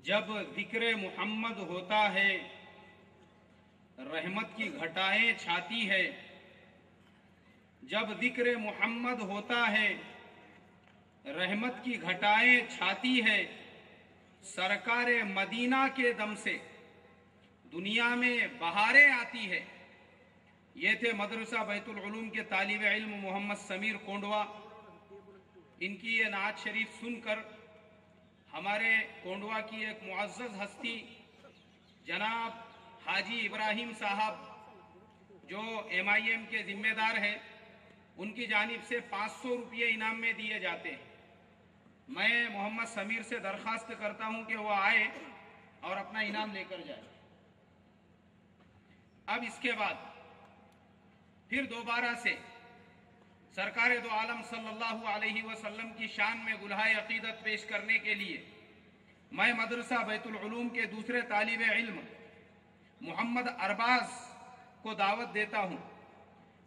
जब जिक्र मोहम्मद होता है रहमत की घटाएं छाती है। जब जिक्र मोहम्मद होता है रहमत की घटाएं छाती है। सरकार मदीना के दम से दुनिया में बहारें आती है। ये थे मदरसा बैतुल उलूम के तालिब इल्म मोहम्मद समीर कोंडवा। इनकी ये नात शरीफ सुनकर हमारे कोंडवा की एक मुअज़्ज़ज़ हस्ती जनाब हाजी इब्राहिम साहब जो MIM के जिम्मेदार हैं, उनकी जानिब से 500 रुपये इनाम में दिए जाते हैं। मैं मोहम्मद समीर से दरख्वास्त करता हूं कि वो आए और अपना इनाम लेकर जाए। अब इसके बाद फिर दोबारा से सरकार दो आलम सल्लल्लाहु अलैहि वसल्लम की शान में गुलहाए अकीदत पेश करने के लिए मैं मदरसा बैतुल उलूम के दूसरे तालिब इल्म मोहम्मद अरबाज को दावत देता हूं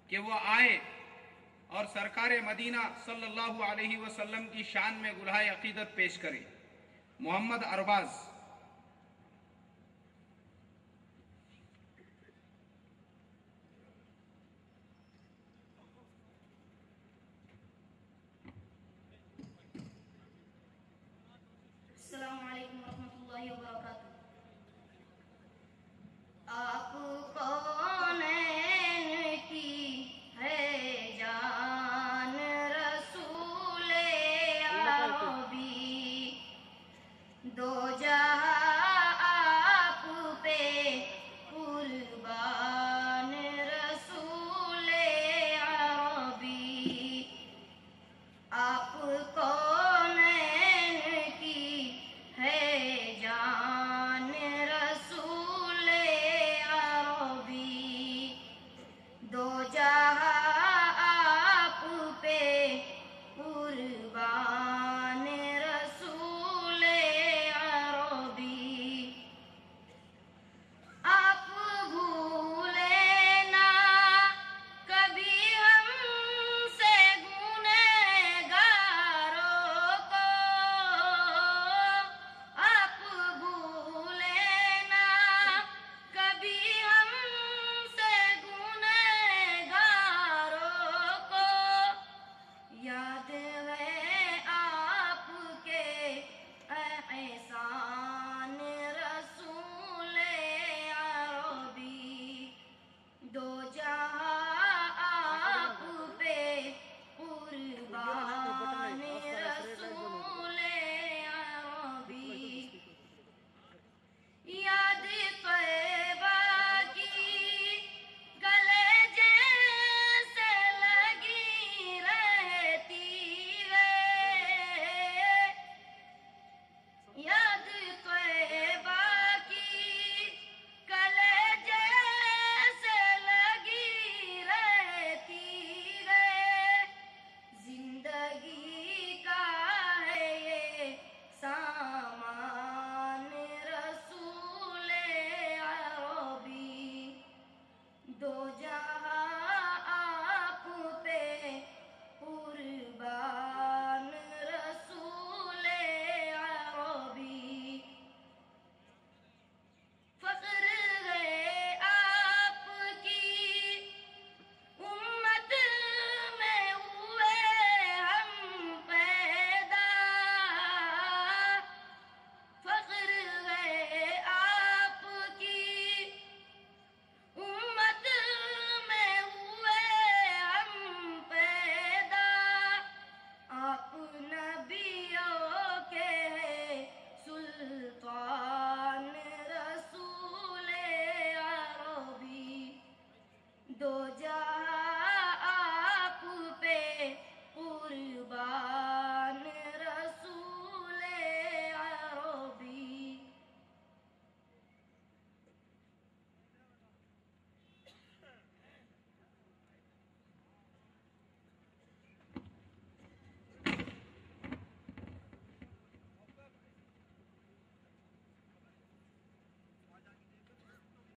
कि वो आए और सरकार मदीना सल्लल्लाहु अलैहि वसल्लम की शान में गुलहाए अकीदत पेश करे। मोहम्मद अरबाज।